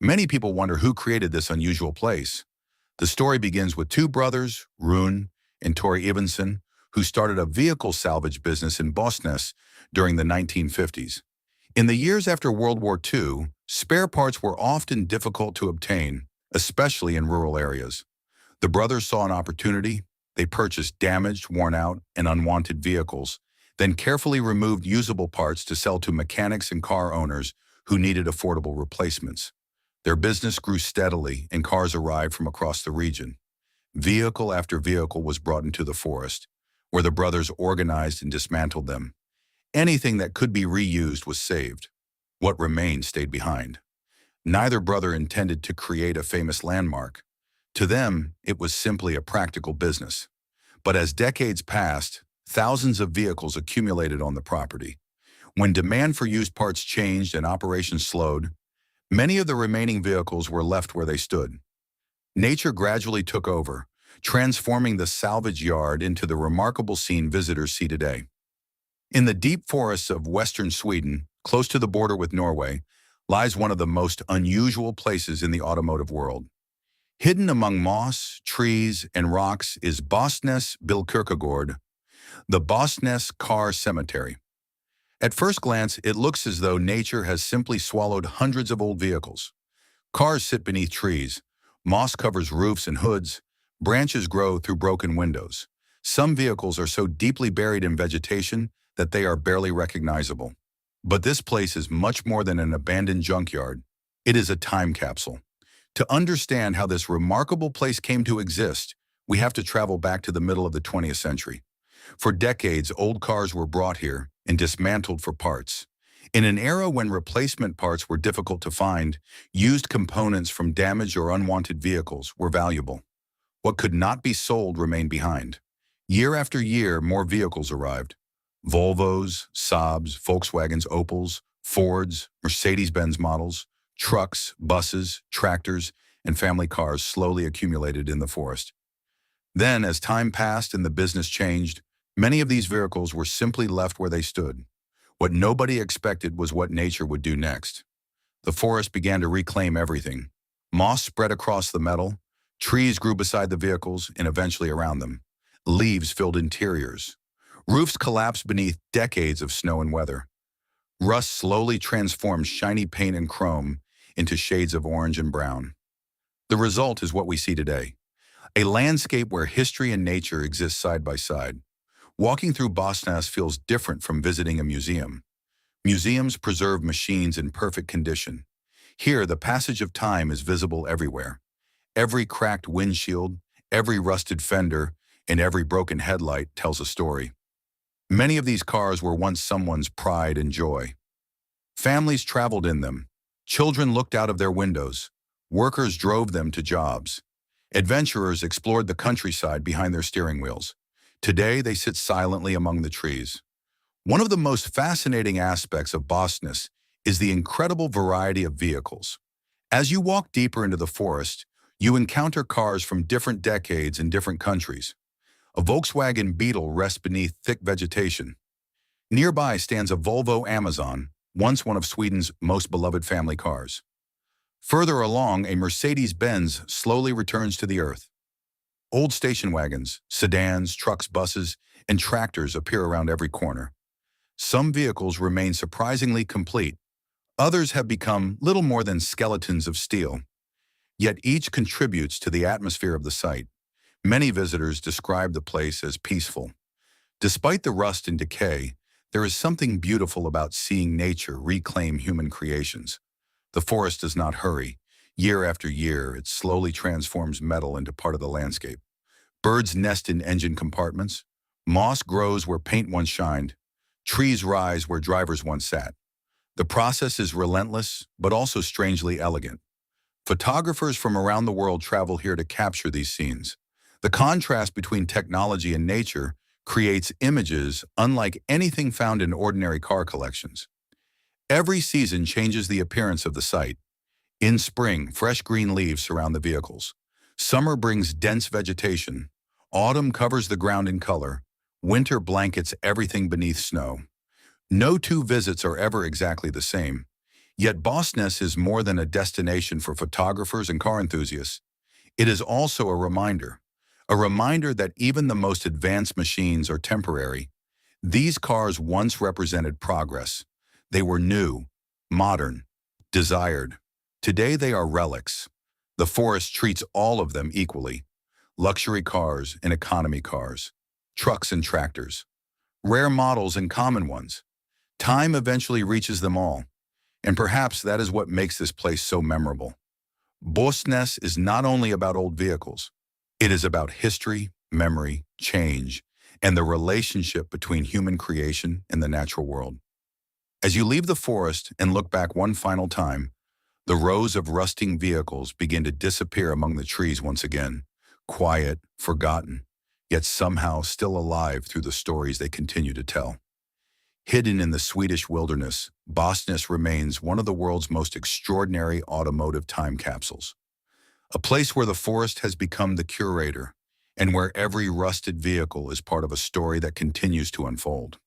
Many people wonder who created this unusual place. The story begins with two brothers, Rune and Tori Ivenson, who started a vehicle salvage business in Båstnäs during the 1950s. In the years after World War II, spare parts were often difficult to obtain, especially in rural areas. The brothers saw an opportunity. They purchased damaged, worn out, and unwanted vehicles, then carefully removed usable parts to sell to mechanics and car owners who needed affordable replacements. Their business grew steadily, and cars arrived from across the region. Vehicle after vehicle was brought into the forest, where the brothers organized and dismantled them. Anything that could be reused was saved. What remained stayed behind. Neither brother intended to create a famous landmark. To them, it was simply a practical business. But as decades passed, thousands of vehicles accumulated on the property. When demand for used parts changed and operations slowed, many of the remaining vehicles were left where they stood. Nature gradually took over, transforming the salvage yard into the remarkable scene visitors see today. In the deep forests of western Sweden, close to the border with Norway, lies one of the most unusual places in the automotive world. Hidden among moss, trees, and rocks is Båstnäs Bilkyrkogård, the Båstnäs car cemetery. At first glance, it looks as though nature has simply swallowed hundreds of old vehicles. Cars sit beneath trees, moss covers roofs and hoods, branches grow through broken windows. Some vehicles are so deeply buried in vegetation that they are barely recognizable. But this place is much more than an abandoned junkyard. It is a time capsule. To understand how this remarkable place came to exist, we have to travel back to the middle of the 20th century. For decades, old cars were brought here and dismantled for parts. In an era when replacement parts were difficult to find, used components from damaged or unwanted vehicles were valuable. What could not be sold remained behind. Year after year, more vehicles arrived. Volvos, Saabs, Volkswagens, Opels, Fords, Mercedes-Benz models, trucks, buses, tractors, and family cars slowly accumulated in the forest. Then, as time passed and the business changed, many of these vehicles were simply left where they stood. What nobody expected was what nature would do next. The forest began to reclaim everything. Moss spread across the metal, trees grew beside the vehicles and eventually around them. Leaves filled interiors. Roofs collapsed beneath decades of snow and weather. Rust slowly transformed shiny paint and chrome into shades of orange and brown. The result is what we see today. A landscape where history and nature exist side by side. Walking through Båstnäs feels different from visiting a museum. Museums preserve machines in perfect condition. Here, the passage of time is visible everywhere. Every cracked windshield, every rusted fender, and every broken headlight tells a story. Many of these cars were once someone's pride and joy. Families traveled in them. Children looked out of their windows. Workers drove them to jobs. Adventurers explored the countryside behind their steering wheels. Today, they sit silently among the trees. One of the most fascinating aspects of Båstnäs is the incredible variety of vehicles. As you walk deeper into the forest, you encounter cars from different decades and different countries. A Volkswagen Beetle rests beneath thick vegetation. Nearby stands a Volvo Amazon, once one of Sweden's most beloved family cars. Further along, a Mercedes-Benz slowly returns to the earth. Old station wagons, sedans, trucks, buses, and tractors appear around every corner. Some vehicles remain surprisingly complete. Others have become little more than skeletons of steel. Yet each contributes to the atmosphere of the site. Many visitors describe the place as peaceful. Despite the rust and decay, there is something beautiful about seeing nature reclaim human creations. The forest does not hurry. Year after year, it slowly transforms metal into part of the landscape. Birds nest in engine compartments. Moss grows where paint once shined. Trees rise where drivers once sat. The process is relentless, but also strangely elegant. Photographers from around the world travel here to capture these scenes. The contrast between technology and nature creates images unlike anything found in ordinary car collections. Every season changes the appearance of the site. In spring, fresh green leaves surround the vehicles. Summer brings dense vegetation. Autumn covers the ground in color. Winter blankets everything beneath snow. No two visits are ever exactly the same. Yet Båstnäs is more than a destination for photographers and car enthusiasts. It is also a reminder that even the most advanced machines are temporary. These cars once represented progress. They were new, modern, desired. Today they are relics. The forest treats all of them equally. Luxury cars and economy cars, trucks and tractors, rare models and common ones. Time eventually reaches them all, and perhaps that is what makes this place so memorable. Båstnäs is not only about old vehicles. It is about history, memory, change, and the relationship between human creation and the natural world. As you leave the forest and look back one final time, the rows of rusting vehicles begin to disappear among the trees once again, quiet, forgotten, yet somehow still alive through the stories they continue to tell. Hidden in the Swedish wilderness, Båstnäs remains one of the world's most extraordinary automotive time capsules. A place where the forest has become the curator and where every rusted vehicle is part of a story that continues to unfold.